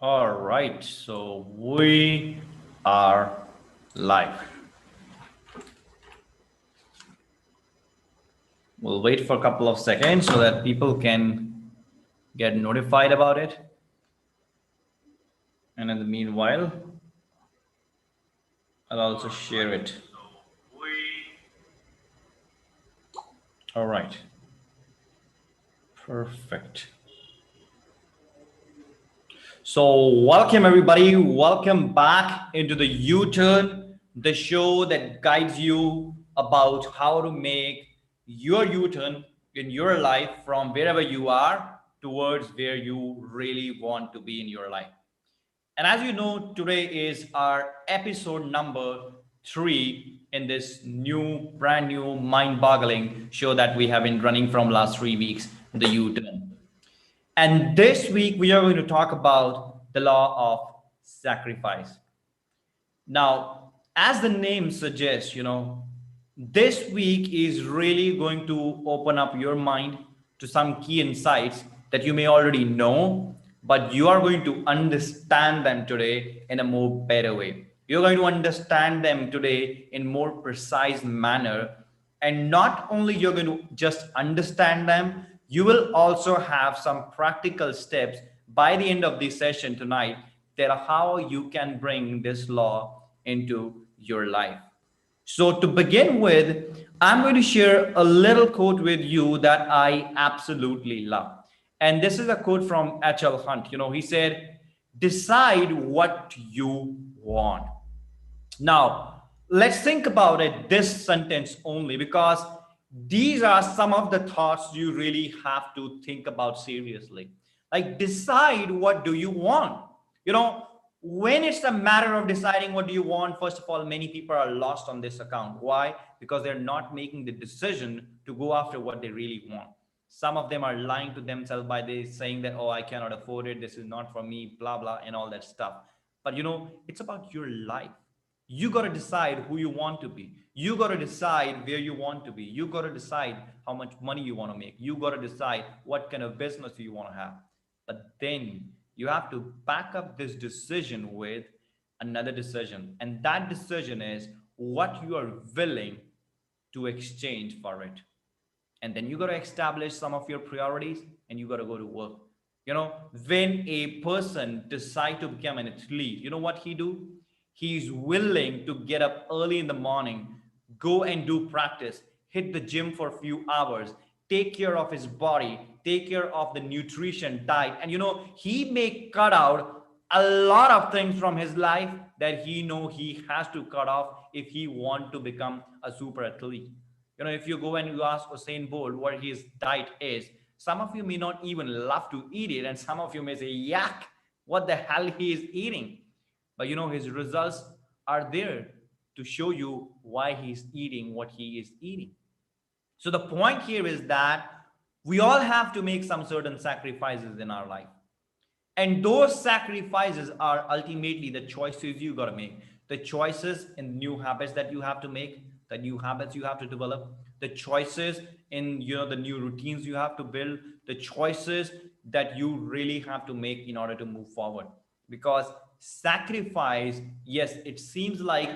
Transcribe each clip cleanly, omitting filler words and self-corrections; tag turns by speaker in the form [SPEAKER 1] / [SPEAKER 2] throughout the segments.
[SPEAKER 1] All right, so we are live. We'll wait for a couple of seconds so that people can get notified about it. And in the meanwhile, I'll also share it. All right. Perfect. So, welcome everybody. Welcome back into the U-Turn, the show that guides you about how to make your U-Turn in your life from wherever you are towards where you really want to be in your life. And as you know, today is our episode number 3 in this new, brand new, mind boggling show that we have been running from last 3 weeks, the U Turn. And this week, we are going to talk about the law of sacrifice. Now, as the name suggests, this week is really going to open up your mind to some key insights that you may already know, but you are going to understand them today in a more better way. You're going to understand them today in more precise manner. And not only you're going to just understand them, you will also have some practical steps by the end of this session tonight that are how you can bring this law into your life. So, to begin with, I'm going to share a little quote with you that I absolutely love. And this is a quote from H.L. Hunt. He said, decide what you want. Now, let's think about it this sentence only because these are some of the thoughts you really have to think about seriously. Like, decide what do you want. You know, when it's a matter of deciding what do you want, first of all, many people are lost on this account. Why? Because they're not making the decision to go after what they really want. Some of them are lying to themselves by saying that, oh, I cannot afford it, this is not for me, blah blah, and all that stuff. But it's about your life. You got to decide who you want to be. You got to decide where you want to be. You got to decide how much money you want to make. You got to decide what kind of business you want to have. But then you have to back up this decision with another decision. And that decision is what you are willing to exchange for it. And then you got to establish some of your priorities and you got to go to work. When a person decide to become an athlete, you know what he do? He's willing to get up early in the morning, go and do practice, hit the gym for a few hours, take care of his body, take care of the nutrition, diet. And he may cut out a lot of things from his life that he has to cut off if he want to become a super athlete. If you go and you ask Usain Bolt what his diet is, some of you may not even love to eat it, and some of you may say, "Yak, what the hell he is eating?" But his results are there to show you why he's eating what he is eating. So the point here is that we all have to make some certain sacrifices in our life. And those sacrifices are ultimately the choices you got to make. The choices in new habits that you have to make, the new habits you have to develop, the choices in the new routines you have to build, the choices that you really have to make in order to move forward. Because sacrifice, yes, it seems like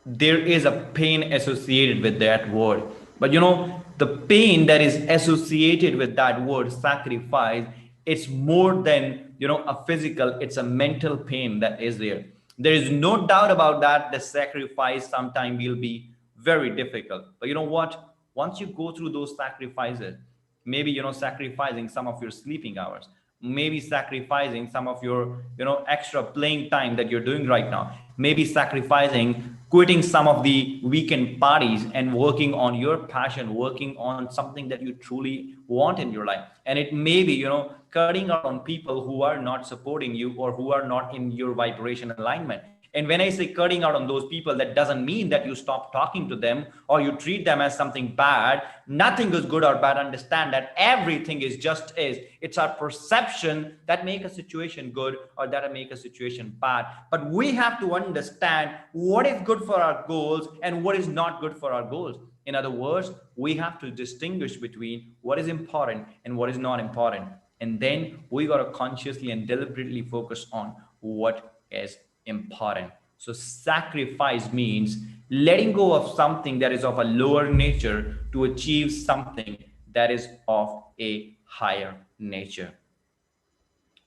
[SPEAKER 1] there is a pain associated with that word. But the pain that is associated with that word sacrifice, it's more than a physical, it's a mental pain that is there. There is no doubt about that. The sacrifice sometime will be very difficult. But you know what? Once you go through those sacrifices, maybe sacrificing some of your sleeping hours, maybe sacrificing some of your extra playing time that you're doing right now, maybe sacrificing quitting some of the weekend parties and working on your passion, working on something that you truly want in your life. And it may be cutting out on people who are not supporting you or who are not in your vibration alignment. And when I say cutting out on those people, that doesn't mean that you stop talking to them or you treat them as something bad. Nothing is good or bad. Understand that everything is just is. It's our perception that make a situation good or that make a situation bad. But we have to understand what is good for our goals and what is not good for our goals. In other words, we have to distinguish between what is important and what is not important. And then we got to consciously and deliberately focus on what is important. So sacrifice means letting go of something that is of a lower nature to achieve something that is of a higher nature.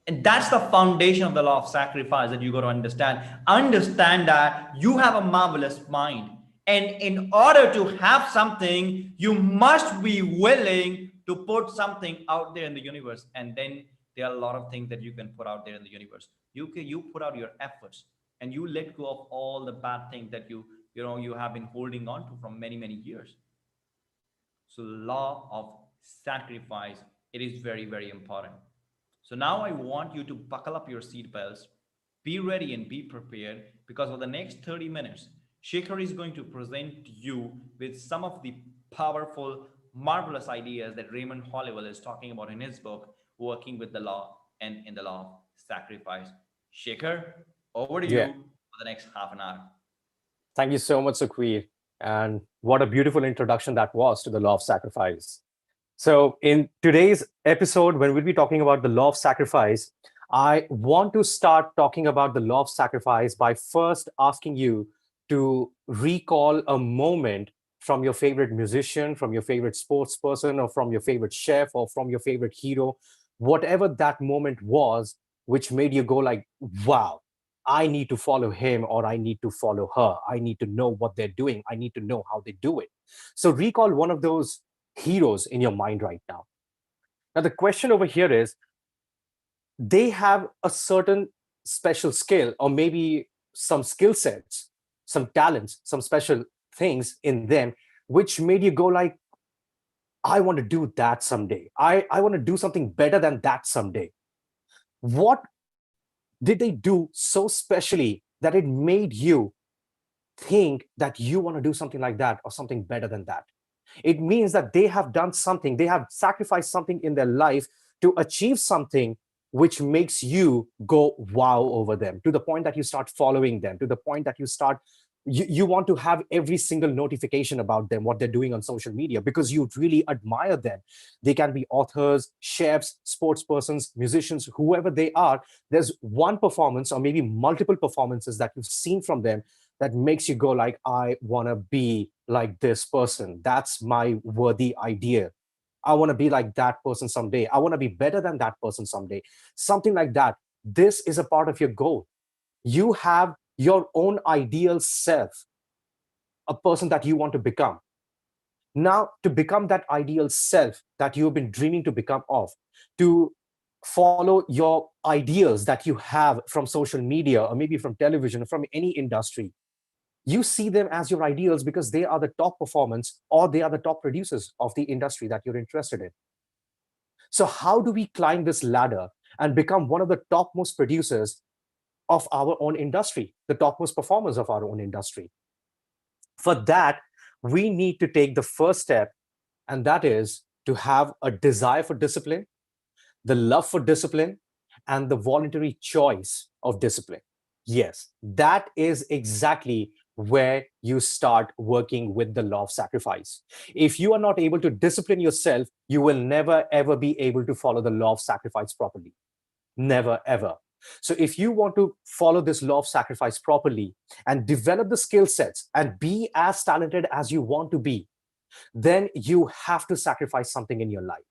[SPEAKER 1] And that's the foundation of the law of sacrifice that you got to understand that you have a marvelous mind, and in order to have something you must be willing to put something out there in the universe. And then there are a lot of things that you can put out there in the universe. You put out your efforts and you let go of all the bad things that you have been holding on to from many years. So law of sacrifice, it is very important. So now I want you to buckle up your seatbelts, be ready and be prepared, because for the next 30 minutes, Shekhar is going to present you with some of the powerful, marvelous ideas that Raymond Holliwell is talking about in his book, Working with the Law and in the Law of Sacrifice. Shekhar, over to you
[SPEAKER 2] Yeah.
[SPEAKER 1] for the next half an hour.
[SPEAKER 2] Thank you so much, Sukhveer. And what a beautiful introduction that was to the law of sacrifice. So, in today's episode, when we'll be talking about the law of sacrifice, I want to start talking about the law of sacrifice by first asking you to recall a moment from your favorite musician, from your favorite sports person, or from your favorite chef, or from your favorite hero, whatever that moment was, which made you go like, wow, I need to follow him or I need to follow her. I need to know what they're doing. I need to know how they do it. So recall one of those heroes in your mind right now. Now, the question over here is, they have a certain special skill, or maybe some skill sets, some talents, some special things in them, which made you go like, I want to do that someday. I want to do something better than that someday. What did they do so specially that it made you think that you want to do something like that or something better than that? It means that they have done something, they have sacrificed something in their life to achieve something which makes you go wow over them, to the point that you start following them, to the point that you want to have every single notification about them, what they're doing on social media, because you really admire them. They can be authors, chefs, sports persons, musicians, whoever they are. There's one performance or maybe multiple performances that you've seen from them that makes you go like, I want to be like this person. That's my worthy idea. I want to be like that person someday. I want to be better than that person someday. Something like that. This is a part of your goal. You have your own ideal self, a person that you want to become. Now, to become that ideal self that you've been dreaming to become of, to follow your ideals that you have from social media or maybe from television or from any industry, you see them as your ideals because they are the top performance or they are the top producers of the industry that you're interested in. So, how do we climb this ladder and become one of the topmost producers of our own industry, the topmost performers of our own industry? For that, we need to take the first step, and that is to have a desire for discipline, the love for discipline, and the voluntary choice of discipline. Yes, that is exactly where you start working with the law of sacrifice. If you are not able to discipline yourself, you will never ever be able to follow the law of sacrifice properly. Never ever. So, if you want to follow this law of sacrifice properly and develop the skill sets and be as talented as you want to be, then you have to sacrifice something in your life.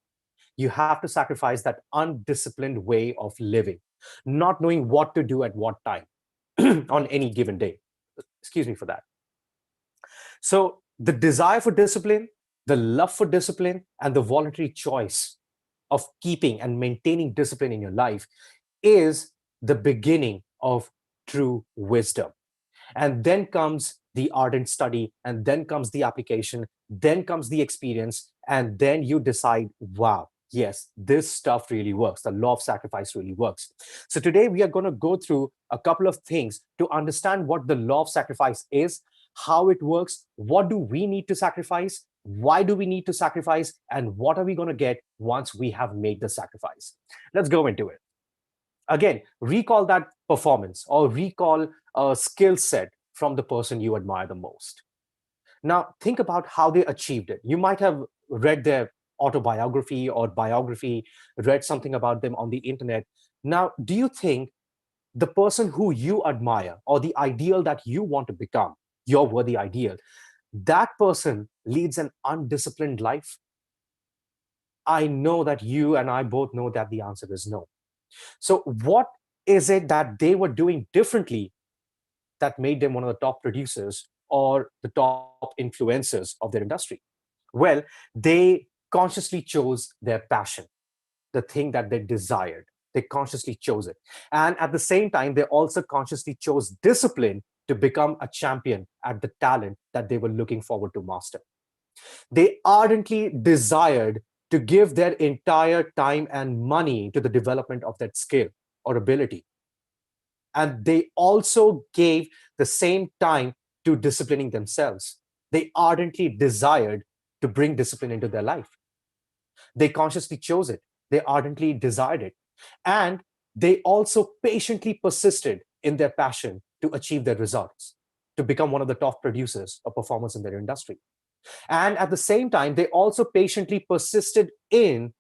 [SPEAKER 2] You have to sacrifice that undisciplined way of living, not knowing what to do at what time on any given day. Excuse me for that. So, the desire for discipline, the love for discipline, and the voluntary choice of keeping and maintaining discipline in your life is the beginning of true wisdom. And then comes the ardent study, and then comes the application, then comes the experience, and then you decide, wow, Yes, this stuff really works. The law of sacrifice really works. So today we are going to go through a couple of things to understand what the law of sacrifice is, how it works, what do we need to sacrifice, why do we need to sacrifice, and what are we going to get once we have made the sacrifice. Let's go into it. Again, recall that performance or recall a skill set from the person you admire the most. Now, think about how they achieved it. You might have read their autobiography or biography, read something about them on the internet. Now, do you think the person who you admire or the ideal that you want to become, your worthy ideal, that person leads an undisciplined life? I know that you and I both know that the answer is no. So, what is it that they were doing differently that made them one of the top producers or the top influencers of their industry? Well, they consciously chose their passion, the thing that they desired. They consciously chose it. And at the same time, they also consciously chose discipline to become a champion at the talent that they were looking forward to master. They ardently desired to give their entire time and money to the development of that skill or ability. And they also gave the same time to disciplining themselves. They ardently desired to bring discipline into their life. They consciously chose it. They ardently desired it. And they also patiently persisted in their passion to achieve their results, to become one of the top producers or performers in their industry. And at the same time, they also patiently persisted in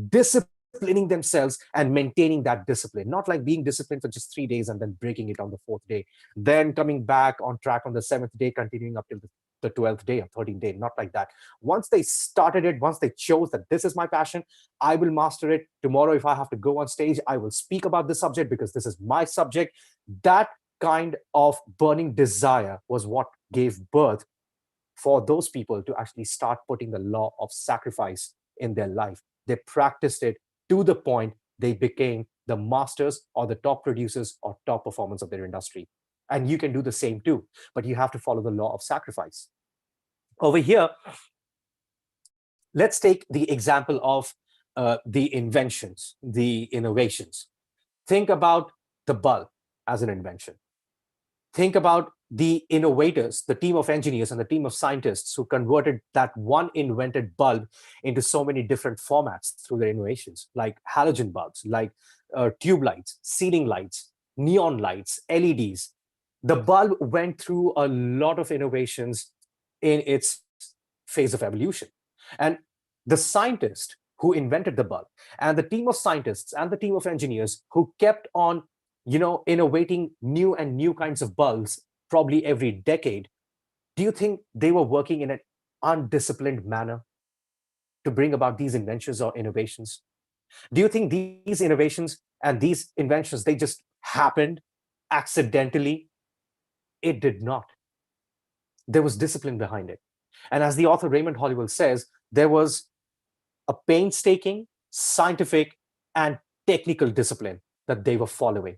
[SPEAKER 2] disciplining themselves and maintaining that discipline, not like being disciplined for just 3 days and then breaking it on the fourth day, then coming back on track on the seventh day, continuing up till the 12th day or 13th day, not like that. Once they started it, once they chose that this is my passion, I will master it. Tomorrow, if I have to go on stage, I will speak about this subject because this is my subject. That kind of burning desire was what gave birth for those people to actually start putting the law of sacrifice in their life. They practiced it to the point they became the masters or the top producers or top performers of their industry. And you can do the same too, but you have to follow the law of sacrifice. Over here, let's take the example of the inventions, the innovations. Think about the bulb as an invention. Think about the innovators, the team of engineers and the team of scientists who converted that one invented bulb into so many different formats through their innovations, like halogen bulbs, like tube lights, ceiling lights, neon lights, LEDs. The bulb went through a lot of innovations in its phase of evolution. And the scientist who invented the bulb and the team of scientists and the team of engineers who kept on innovating new and new kinds of bulbs probably every decade, do you think they were working in an undisciplined manner to bring about these inventions or innovations? Do you think these innovations and these inventions, they just happened accidentally? It did not. There was discipline behind it. And as the author Raymond Hollowell says, there was a painstaking, scientific, and technical discipline that they were following.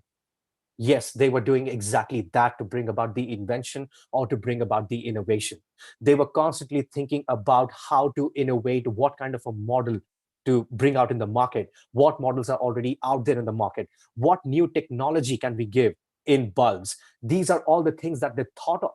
[SPEAKER 2] Yes, they were doing exactly that to bring about the invention or to bring about the innovation. They were constantly thinking about how to innovate, what kind of a model to bring out in the market, what models are already out there in the market, what new technology can we give in bulbs. These are all the things that they thought of.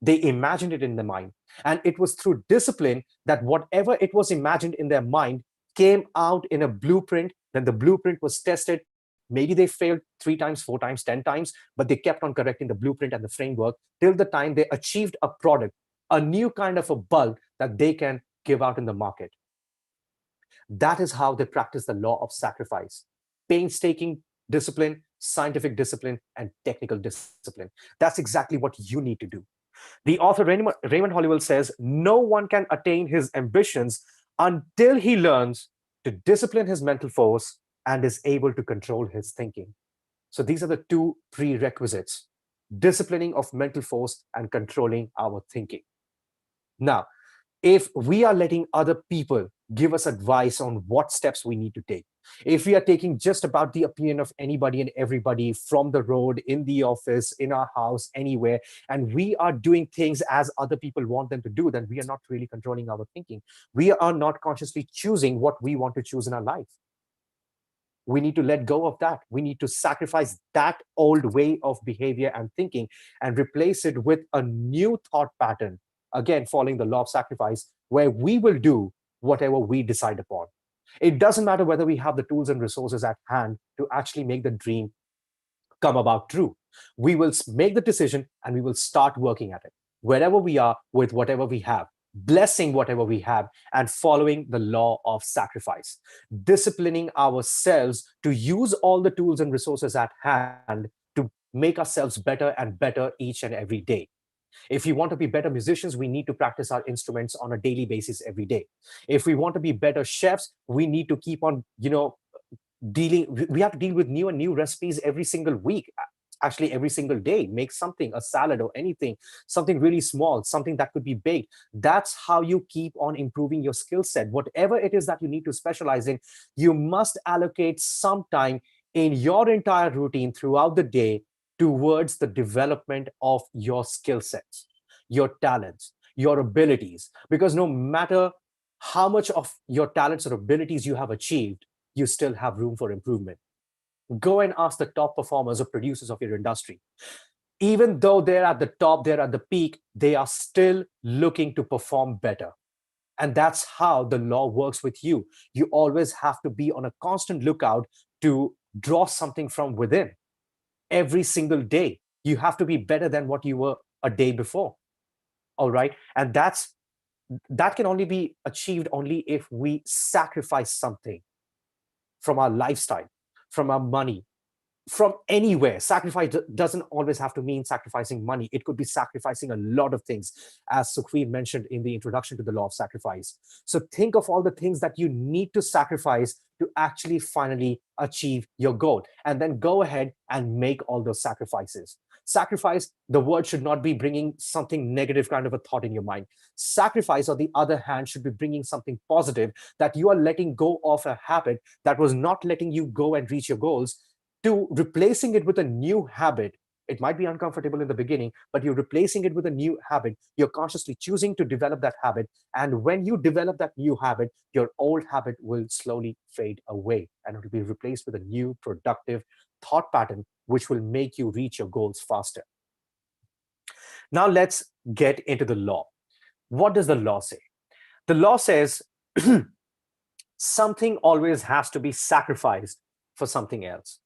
[SPEAKER 2] They imagined it in their mind. And it was through discipline that whatever it was imagined in their mind came out in a blueprint. Then the blueprint was tested. Maybe they failed 3 times, 4 times, 10 times, but they kept on correcting the blueprint and the framework till the time they achieved a product, a new kind of a bulb that they can give out in the market. That is how they practice the law of sacrifice. Painstaking discipline, scientific discipline, and technical discipline. That's exactly what you need to do. The author Raymond Hollowell says, no one can attain his ambitions until he learns to discipline his mental force and is able to control his thinking. So these are the two prerequisites: disciplining of mental force and controlling our thinking. Now, if we are letting other people give us advice on what steps we need to take, if we are taking just about the opinion of anybody and everybody from the road, in the office, in our house, anywhere, and we are doing things as other people want them to do, then we are not really controlling our thinking. We are not consciously choosing what we want to choose in our life. We need to let go of that. We need to sacrifice that old way of behavior and thinking and replace it with a new thought pattern. Again, following the law of sacrifice, where we will do whatever we decide upon. It doesn't matter whether we have the tools and resources at hand to actually make the dream come about true. We will make the decision and we will start working at it, wherever we are, with whatever we have, blessing whatever we have, and following the law of sacrifice, disciplining ourselves to use all the tools and resources at hand to make ourselves better and better each and every day. If we want to be better musicians, we need to practice our instruments on a daily basis every day. If we want to be better chefs, we need to keep on, dealing, we have to deal with new and new recipes every single week, actually every single day. Make something, a salad or anything, something really small, something that could be baked. That's how you keep on improving your skill set. Whatever it is that you need to specialize in, you must allocate some time in your entire routine throughout the day towards the development of your skill sets, your talents, your abilities. Because no matter how much of your talents or abilities you have achieved, you still have room for improvement. Go and ask the top performers or producers of your industry. Even though they're at the top, they're at the peak, they are still looking to perform better. And that's how the law works with you. You always have to be on a constant lookout to draw something from within. Every single day, you have to be better than what you were a day before. All right. And that can only be achieved only if we sacrifice something from our lifestyle, from our money, from anywhere. Sacrifice doesn't always have to mean sacrificing money. It could be sacrificing a lot of things, as Sukhveer mentioned in the introduction to the law of sacrifice. So think of all the things that you need to sacrifice to actually finally achieve your goal, and then go ahead and make all those sacrifices. Sacrifice, the word should not be bringing something negative kind of a thought in your mind. Sacrifice, on the other hand, should be bringing something positive, that you are letting go of a habit that was not letting you go and reach your goals, to replacing it with a new habit. It might be uncomfortable in the beginning, but you're replacing it with a new habit. You're consciously choosing to develop that habit. And when you develop that new habit, your old habit will slowly fade away and it will be replaced with a new productive thought pattern, which will make you reach your goals faster. Now, let's get into the law. What does the law say? The law says something always has to be sacrificed for something else.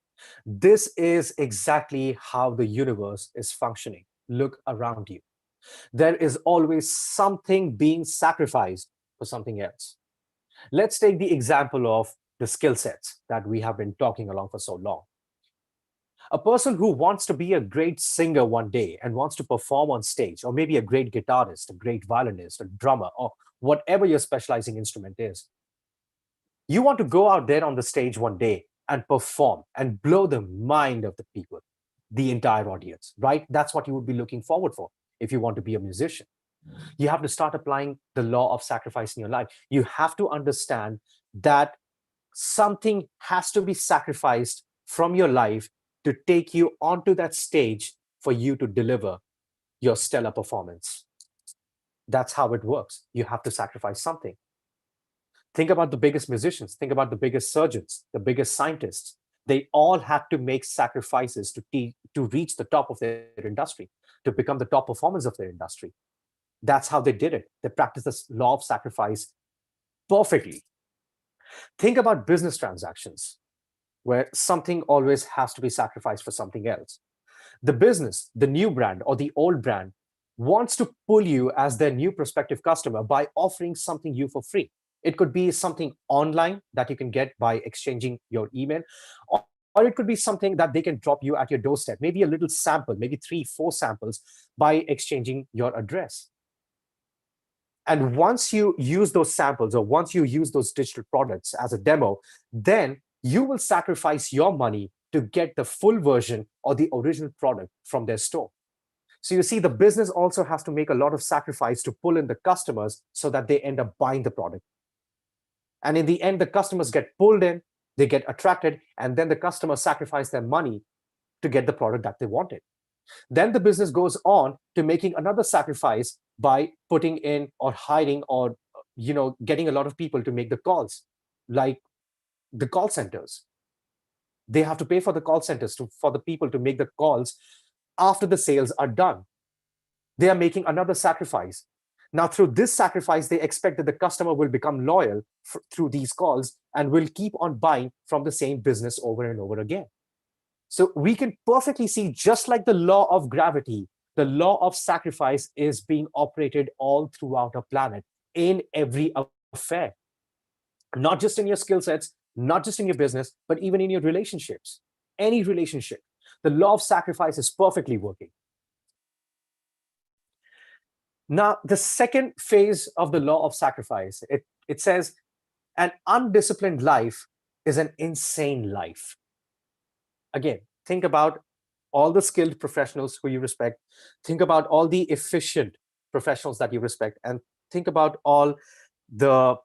[SPEAKER 2] This is exactly how the universe is functioning. Look around you. There is always something being sacrificed for something else. Let's take the example of the skill sets that we have been talking along for so long. A person who wants to be a great singer one day and wants to perform on stage, or maybe a great guitarist, a great violinist, a drummer, or whatever your specializing instrument is, you want to go out there on the stage one day and perform and blow the mind of the people, the entire audience, right? That's what you would be looking forward for if you want to be a musician. You have to start applying the law of sacrifice in your life. You have to understand that something has to be sacrificed from your life to take you onto that stage for you to deliver your stellar performance. That's how it works. You have to sacrifice something. Think about the biggest musicians, think about the biggest surgeons, the biggest scientists. They all had to make sacrifices to reach the top of their industry, to become the top performers of their industry. That's how they did it. They practiced this law of sacrifice perfectly. Think about business transactions, where something always has to be sacrificed for something else. The business, the new brand or the old brand, wants to pull you as their new prospective customer by offering something you for free. It could be something online that you can get by exchanging your email, or it could be something that they can drop you at your doorstep, maybe a little sample, maybe three, four samples, by exchanging your address. And once you use those samples, or once you use those digital products as a demo, then you will sacrifice your money to get the full version or the original product from their store. So you see, the business also has to make a lot of sacrifice to pull in the customers so that they end up buying the product. And in the end, the customers get pulled in, they get attracted, and then the customers sacrifice their money to get the product that they wanted. Then the business goes on to making another sacrifice by putting in or hiring or getting a lot of people to make the calls, like the call centers. They have to pay for the call centers for the people to make the calls after the sales are done. They are making another sacrifice. Now, through this sacrifice, they expect that the customer will become loyal through these calls and will keep on buying from the same business over and over again. So we can perfectly see, just like the law of gravity, the law of sacrifice is being operated all throughout our planet in every affair, not just in your skill sets, not just in your business, but even in your relationships. Any relationship, the law of sacrifice is perfectly working. Now, the second phase of the law of sacrifice, it says an undisciplined life is an insane life. Again, think about all the skilled professionals who you respect. Think about all the efficient professionals that you respect, and think about all the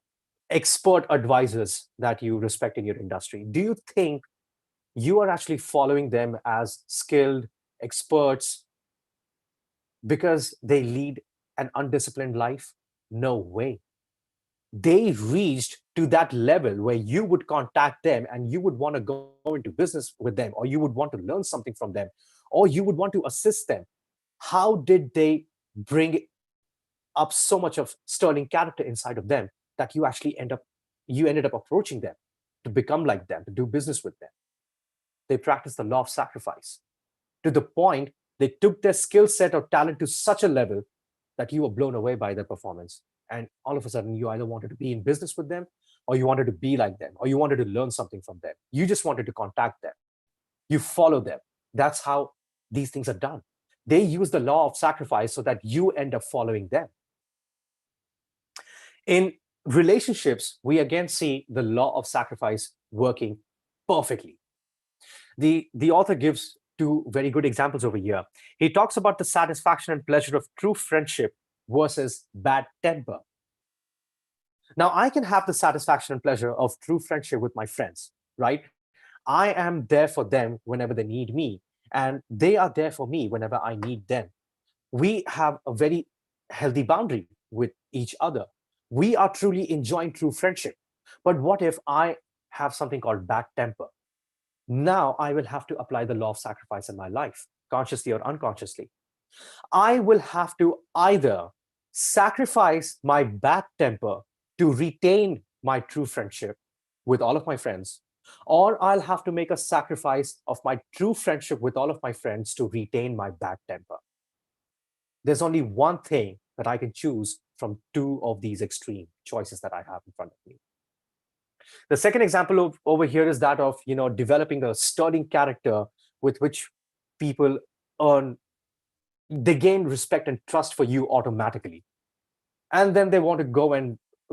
[SPEAKER 2] expert advisors that you respect in your industry. Do you think you are actually following them as skilled experts because they lead an undisciplined life? No way. They reached to that level where you would contact them and you would want to go into business with them, or you would want to learn something from them, or you would want to assist them. How did they bring up so much of sterling character inside of them that you ended up approaching them to become like them, to do business with them? They practiced the law of sacrifice to the point they took their skill set or talent to such a level that you were blown away by their performance. And all of a sudden, you either wanted to be in business with them, or you wanted to be like them, or you wanted to learn something from them. You just wanted to contact them. You follow them. That's how these things are done. They use the law of sacrifice so that you end up following them. In relationships, we again see the law of sacrifice working perfectly. The author gives two very good examples over here. He talks about the satisfaction and pleasure of true friendship versus bad temper. Now, I can have the satisfaction and pleasure of true friendship with my friends, right? I am there for them whenever they need me, and they are there for me whenever I need them. We have a very healthy boundary with each other. We are truly enjoying true friendship. But what if I have something called bad temper? Now I will have to apply the law of sacrifice in my life, consciously or unconsciously. I will have to either sacrifice my bad temper to retain my true friendship with all of my friends, or I'll have to make a sacrifice of my true friendship with all of my friends to retain my bad temper. There's only one thing that I can choose from two of these extreme choices that I have in front of me. The second example over here is that of developing a sterling character with which people earn, they gain respect and trust for you automatically, and then they want to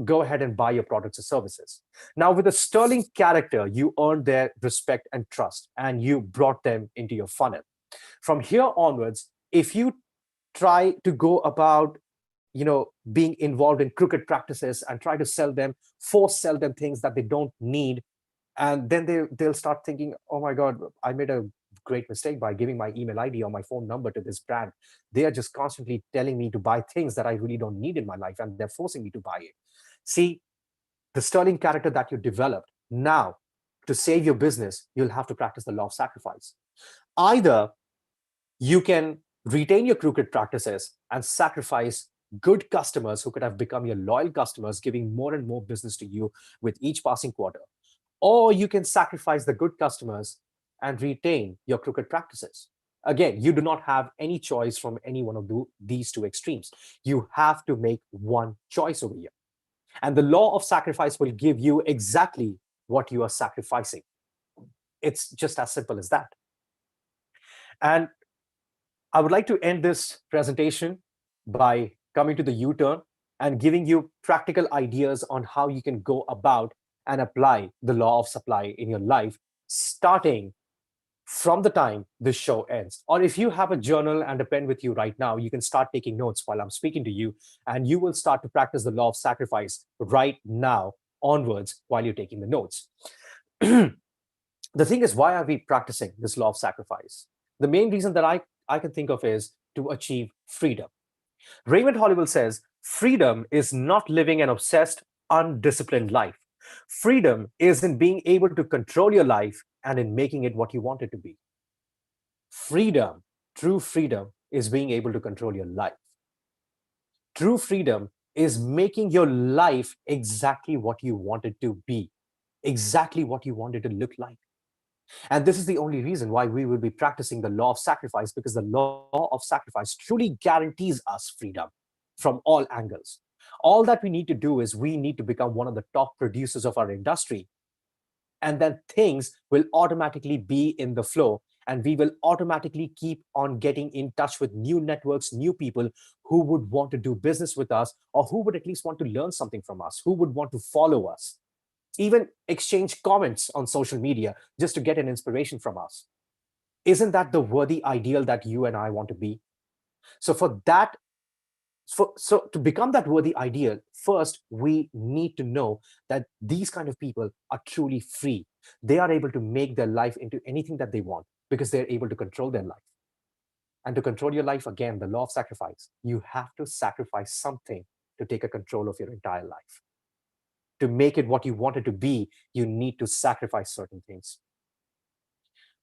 [SPEAKER 2] go ahead and buy your products or services. Now, with a sterling character, you earned their respect and trust, and you brought them into your funnel. From here onwards, if you try to go about being involved in crooked practices and try to force sell them things that they don't need, and then they'll start thinking, oh my god, I made a great mistake by giving my email ID or my phone number to this brand. They are just constantly telling me to buy things that I really don't need in my life, and they're forcing me to buy it. See, the sterling character that you developed, now to save your business, you'll have to practice the law of sacrifice. Either you can retain your crooked practices and sacrifice good customers who could have become your loyal customers, giving more and more business to you with each passing quarter. Or you can sacrifice the good customers and retain your crooked practices. Again, you do not have any choice from any one of these two extremes. You have to make one choice over here. And the law of sacrifice will give you exactly what you are sacrificing. It's just as simple as that. And I would like to end this presentation by coming to the U-turn and giving you practical ideas on how you can go about and apply the law of supply in your life, starting from the time this show ends. Or if you have a journal and a pen with you right now, you can start taking notes while I'm speaking to you, and you will start to practice the law of sacrifice right now onwards while you're taking the notes. The thing is, why are we practicing this law of sacrifice? The main reason that I can think of is to achieve freedom. Raymond Holliwell says freedom is not living an obsessed, undisciplined life. Freedom is in being able to control your life and in making it what you want it to be. Freedom, true freedom, is being able to control your life. True freedom is making your life exactly what you want it to be, exactly what you want it to look like. And this is the only reason why we will be practicing the law of sacrifice, because the law of sacrifice truly guarantees us freedom from all angles. All that we need to do is we need to become one of the top producers of our industry, and then things will automatically be in the flow, and we will automatically keep on getting in touch with new networks, new people who would want to do business with us, or who would at least want to learn something from us, who would want to follow us, even exchange comments on social media just to get an inspiration from us. Isn't that the worthy ideal that you and I want to be? So for that, so to become that worthy ideal, first we need to know that these kind of people are truly free. They are able to make their life into anything that they want because they're able to control their life. And to control your life, again, the law of sacrifice, you have to sacrifice something to take a control of your entire life. To make it what you want it to be, you need to sacrifice certain things.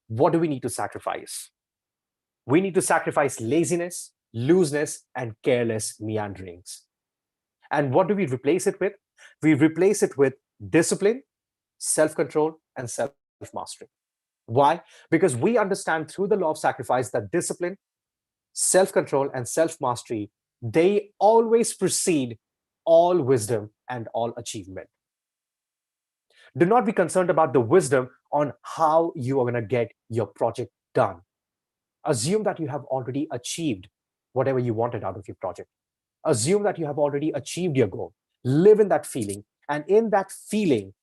[SPEAKER 2] What do we need to sacrifice? We need to sacrifice laziness, looseness, and careless meanderings. And what do we replace it with? We replace it with discipline, self control, and self mastery. Why? Because we understand through the law of sacrifice that discipline, self control, and self mastery, they always precede all wisdom and all achievement. Do not be concerned about the wisdom on how you are going to get your project done. Assume that you have already achieved whatever you wanted out of your project. Assume that you have already achieved your goal. Live in that feeling. And in that feeling,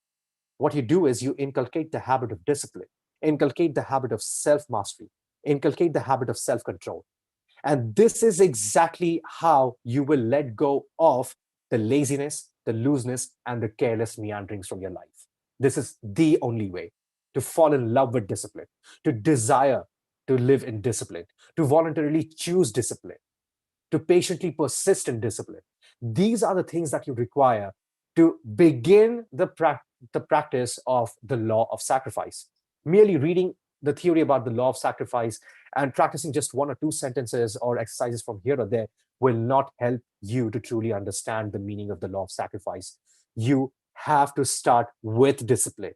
[SPEAKER 2] what you do is you inculcate the habit of discipline, inculcate the habit of self mastery, inculcate the habit of self control. And this is exactly how you will let go of the laziness, the looseness, and the careless meanderings from your life. This is the only way to fall in love with discipline, to desire to live in discipline, to voluntarily choose discipline, to patiently persist in discipline. These are the things that you require to begin the practice of the law of sacrifice. Merely reading the theory about the law of sacrifice and practicing just one or two sentences or exercises from here or there will not help you to truly understand the meaning of the law of sacrifice. You have to start with discipline.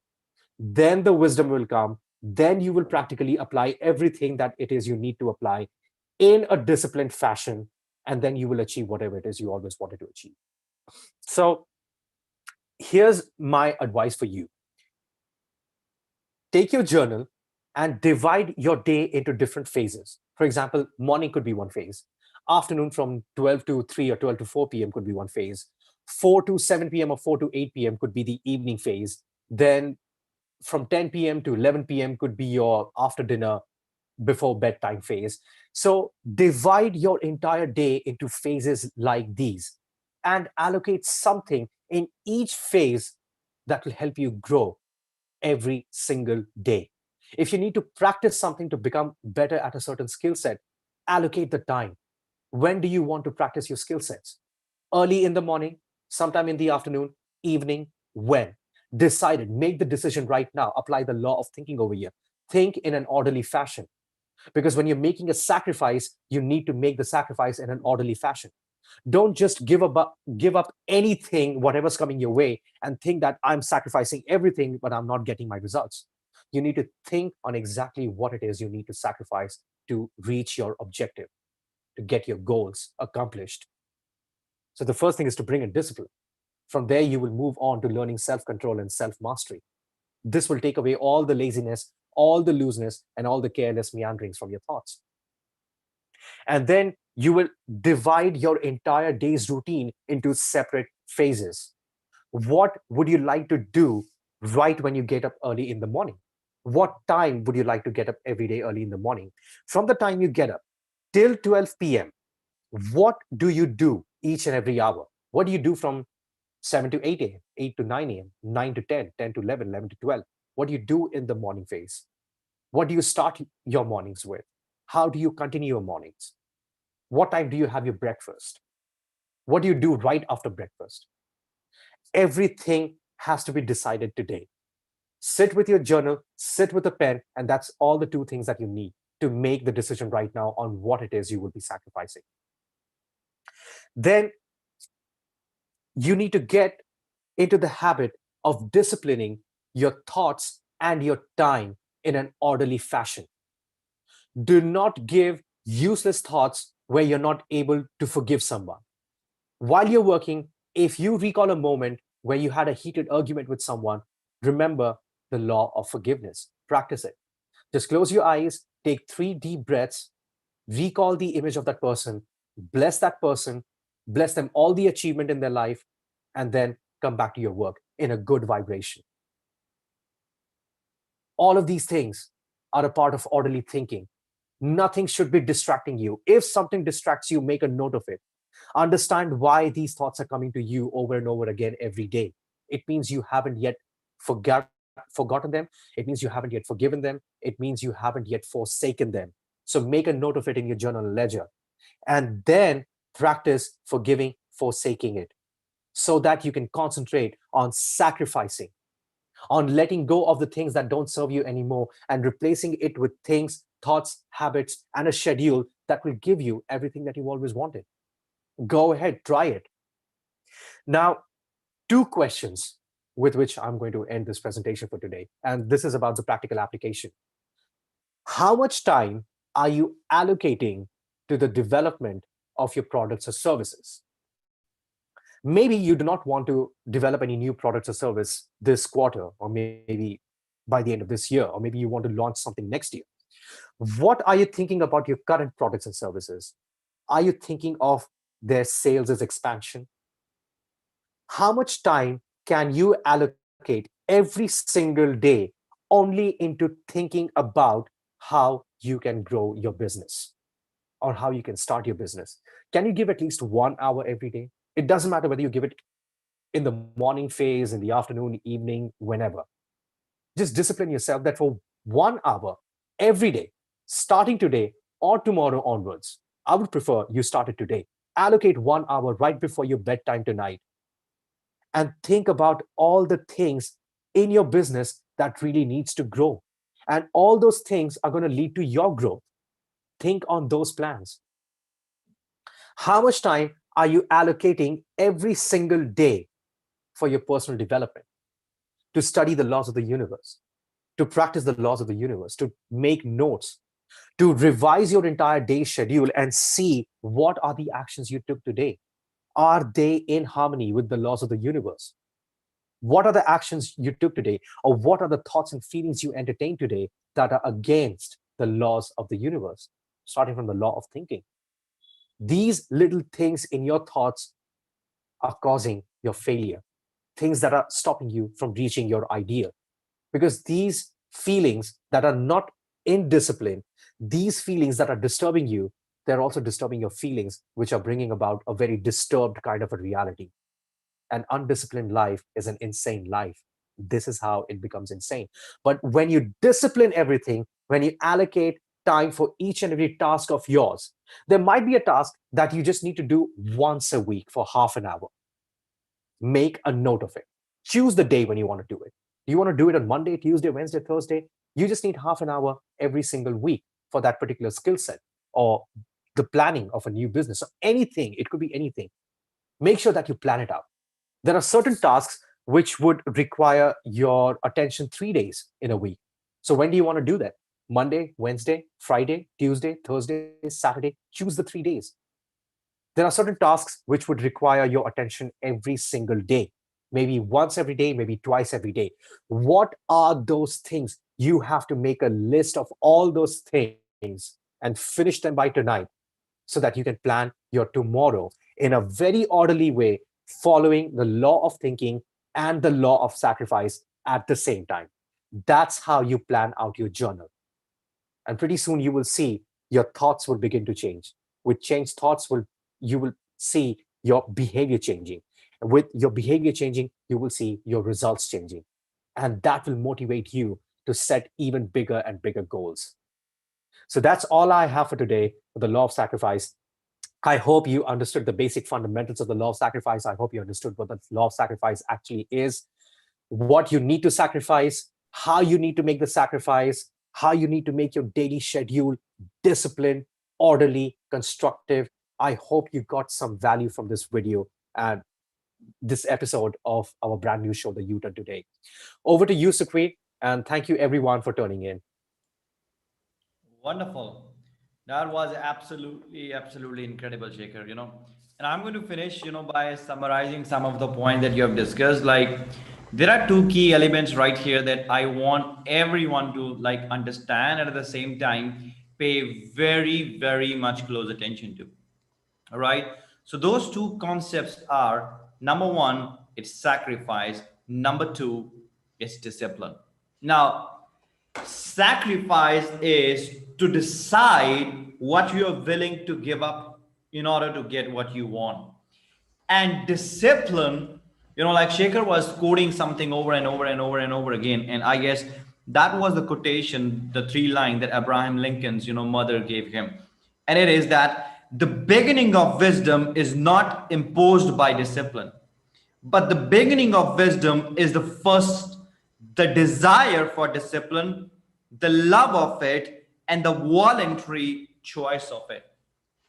[SPEAKER 2] Then the wisdom will come. Then you will practically apply everything that it is you need to apply in a disciplined fashion. And then you will achieve whatever it is you always wanted to achieve. So here's my advice for you. Take your journal and divide your day into different phases. For example, morning could be one phase. Afternoon from 12 to 3 or 12 to 4 p.m. could be one phase. 4 to 7 p.m. or 4 to 8 p.m. could be the evening phase. Then from 10 p.m. to 11 p.m. could be your after dinner, before bedtime phase. So divide your entire day into phases like these and allocate something in each phase that will help you grow every single day. If you need to practice something to become better at a certain skill set, allocate the time. When do you want to practice your skill sets? Early in the morning, sometime in the afternoon, evening, when? Decide it. Make the decision right now. Apply the law of thinking over here. Think in an orderly fashion. Because when you're making a sacrifice, you need to make the sacrifice in an orderly fashion. Don't just give up anything, whatever's coming your way, and think that I'm sacrificing everything, but I'm not getting my results. You need to think on exactly what it is you need to sacrifice to reach your objective, to get your goals accomplished. So the first thing is to bring in discipline. From there, you will move on to learning self-control and self-mastery. This will take away all the laziness, all the looseness, and all the careless meanderings from your thoughts. And then you will divide your entire day's routine into separate phases. What would you like to do right when you get up early in the morning? What time would you like to get up every day early in the morning? From the time you get up till 12 p.m., what do you do each and every hour? What do you do from 7 to 8 a.m., 8 to 9 a.m., 9 to 10, 10 to 11, 11 to 12? What do you do in the morning phase? What do you start your mornings with? How do you continue your mornings? What time do you have your breakfast? What do you do right after breakfast? Everything has to be decided today. Sit with your journal, sit with a pen, and that's all the two things that you need to make the decision right now on what it is you will be sacrificing. Then you need to get into the habit of disciplining your thoughts and your time in an orderly fashion. Do not give useless thoughts where you're not able to forgive someone. While you're working, if you recall a moment where you had a heated argument with someone, remember the law of forgiveness. Practice it. Just close your eyes, take 3 deep breaths, recall the image of that person, bless them all the achievement in their life, and then come back to your work in a good vibration. All of these things are a part of orderly thinking. Nothing should be distracting you. If something distracts you, make a note of it. Understand why these thoughts are coming to you over and over again every day. It means you haven't yet forgotten them. It means you haven't yet forgiven them. It means you haven't yet forsaken them. So make a note of it in your journal ledger and then practice forgiving, forsaking it so that you can concentrate on sacrificing, on letting go of the things that don't serve you anymore and replacing it with things, thoughts, habits, and a schedule that will give you everything that you've always wanted. Go ahead, try it. Now, 2 questions with which I'm going to end this presentation for today. And this is about the practical application. How much time are you allocating to the development of your products or services? Maybe you do not want to develop any new products or service this quarter, or maybe by the end of this year, or maybe you want to launch something next year. What are you thinking about your current products and services? Are you thinking of their sales as expansion? How much time can you allocate every single day only into thinking about how you can grow your business or how you can start your business? Can you give at least 1 hour every day? It doesn't matter whether you give it in the morning phase, in the afternoon, evening, whenever. Just discipline yourself that for 1 hour every day, starting today or tomorrow onwards. I would prefer you start it today. Allocate 1 hour right before your bedtime tonight and think about all the things in your business that really needs to grow. And all those things are going to lead to your growth. Think on those plans. How much time are you allocating every single day for your personal development, to study the laws of the universe, to practice the laws of the universe, to make notes, to revise your entire day schedule and see what are the actions you took today? Are they in harmony with the laws of the universe? What are the actions you took today? Or what are the thoughts and feelings you entertained today that are against the laws of the universe? Starting from the law of thinking. These little things in your thoughts are causing your failure, things that are stopping you from reaching your ideal. Because these feelings that are not in discipline, these feelings that are disturbing you, they're also disturbing your feelings, which are bringing about a very disturbed kind of a reality. An undisciplined life is an insane life. This is how it becomes insane. But when you discipline everything, when you allocate time for each and every task of yours, there might be a task that you just need to do once a week for half an hour. Make a note of it. Choose the day when you want to do it. Do you want to do it on Monday, Tuesday, Wednesday, Thursday? You just need half an hour every single week for that particular skill set or the planning of a new business or anything. It could be anything. Make sure that you plan it out. There are certain tasks which would require your attention 3 days in a week. So when do you want to do that? Monday, Wednesday, Friday, Tuesday, Thursday, Saturday. Choose the 3 days. There are certain tasks which would require your attention every single day, maybe once every day, maybe twice every day. What are those things? You have to make a list of all those things and finish them by tonight so that you can plan your tomorrow in a very orderly way, following the law of thinking and the law of sacrifice at the same time. That's how you plan out your journal. And pretty soon you will see your thoughts will begin to change. With changed thoughts, you will see your behavior changing. And with your behavior changing, you will see your results changing. And that will motivate you to set even bigger and bigger goals. So that's all I have for today for the law of sacrifice. I hope you understood the basic fundamentals of the law of sacrifice. I hope you understood what the law of sacrifice actually is, what you need to sacrifice, how you need to make the sacrifice, how you need to make your daily schedule disciplined, orderly, constructive. I hope you got some value from this video and this episode of our brand new show, The U-Turn Today. Over to you, Sukhveer, and thank you everyone for tuning in.
[SPEAKER 1] Wonderful. That was absolutely, absolutely incredible, Shaker, And I'm going to finish, by summarizing some of the points that you have discussed. Like, there are two key elements right here that I want everyone to like understand and at the same time pay very, very much close attention to. All right. So those two concepts are number one, it's sacrifice. Number two, it's discipline. Now, sacrifice is to decide what you are willing to give up in order to get what you want. And discipline, like Shaker was quoting something over and over and over and over again. And I guess that was the quotation, the three line that Abraham Lincoln's, mother gave him. And it is that the beginning of wisdom is not imposed by discipline, but the beginning of wisdom is the desire for discipline, the love of it, and the voluntary choice of it.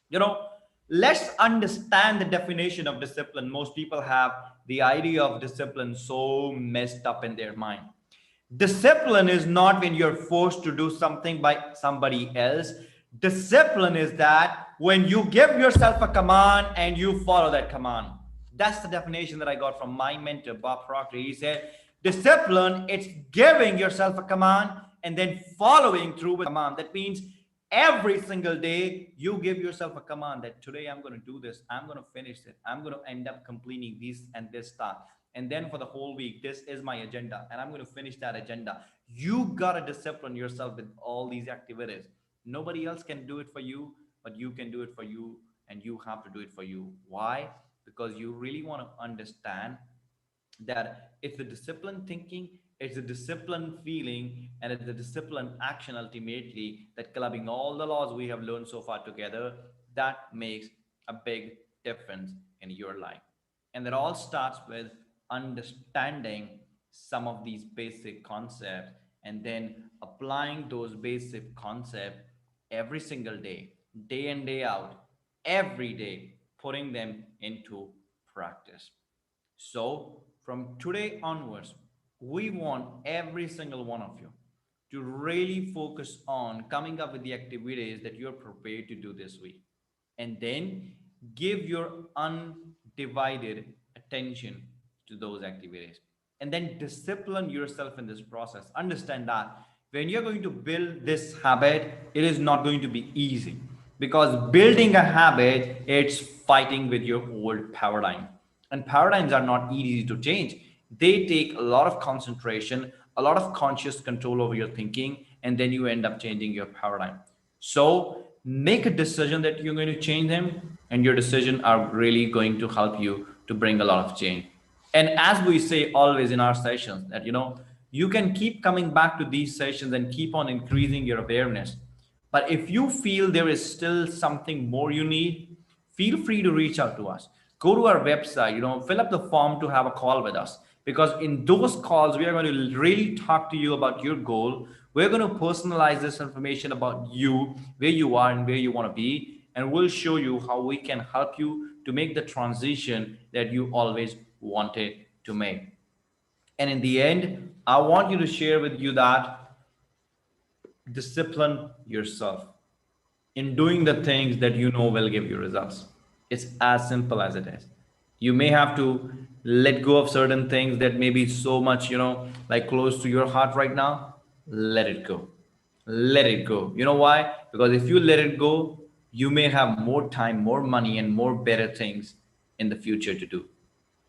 [SPEAKER 1] You know, let's understand the definition of discipline. Most people have the idea of discipline so messed up in their mind. Discipline is not when you're forced to do something by somebody else. Discipline is that when you give yourself a command and you follow that command. That's the definition that I got from my mentor, Bob Proctor. He said, discipline, it's giving yourself a command and then following through with the command. That means every single day you give yourself a command that today I'm going to do this, I'm going to finish it, I'm going to end up completing this and this task, and then for the whole week this is my agenda and I'm going to finish that agenda. You got to discipline yourself with all these activities. Nobody else can do it for you, but you can do it for you, and you have to do it for you. Why? Because you really want to understand that it's the disciplined thinking, it's a disciplined feeling, and it's a disciplined action ultimately that clubbing all the laws we have learned so far together, that makes a big difference in your life. And that all starts with understanding some of these basic concepts and then applying those basic concepts every single day, day in, day out, every day, putting them into practice. So, from today onwards, we want every single one of you to really focus on coming up with the activities that you're prepared to do this week. And then give your undivided attention to those activities. And then discipline yourself in this process. Understand that when you're going to build this habit, it is not going to be easy, because building a habit, it's fighting with your old paradigm, and paradigms are not easy to change. They take a lot of concentration, a lot of conscious control over your thinking, and then you end up changing your paradigm. So make a decision that you're going to change them, and your decision are really going to help you to bring a lot of change. And as we say always in our sessions, that you can keep coming back to these sessions and keep on increasing your awareness. But if you feel there is still something more you need, feel free to reach out to us. Go to our website, fill up the form to have a call with us. Because in those calls, we are going to really talk to you about your goal. We're going to personalize this information about you, where you are and where you want to be. And we'll show you how we can help you to make the transition that you always wanted to make. And in the end, I want you to share with you that discipline yourself in doing the things that you know will give you results. It's as simple as it is. You may have to let go of certain things that may be so much, like close to your heart right now. Let it go. Let it go. You know why? Because if you let it go, you may have more time, more money, and more better things in the future to do.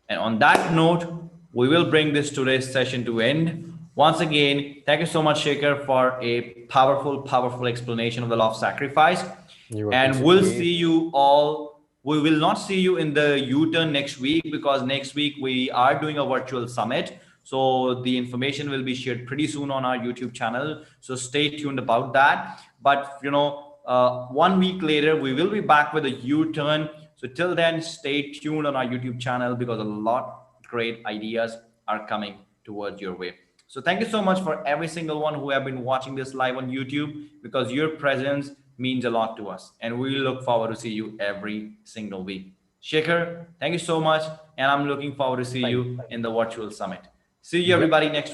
[SPEAKER 1] And on that note, we will bring this today's session to end. Once again, thank you so much, Shaker, for a powerful explanation of the law of sacrifice.
[SPEAKER 2] You're welcome,
[SPEAKER 1] And we'll
[SPEAKER 2] Sukhveer.
[SPEAKER 1] see you all. We will not see you in the U-turn next week because next week we are doing a virtual summit. So the information will be shared pretty soon on our YouTube channel. So stay tuned about that. But 1 week later, we will be back with a U-turn. So till then, stay tuned on our YouTube channel because a lot great ideas are coming towards your way. So thank you so much for every single one who have been watching this live on YouTube because your presence means a lot to us and we look forward to see you every single week. Shaker, thank you so much and I'm looking forward to see
[SPEAKER 2] Thank you.
[SPEAKER 1] you in the virtual summit. See you
[SPEAKER 2] Yep.
[SPEAKER 1] everybody next week.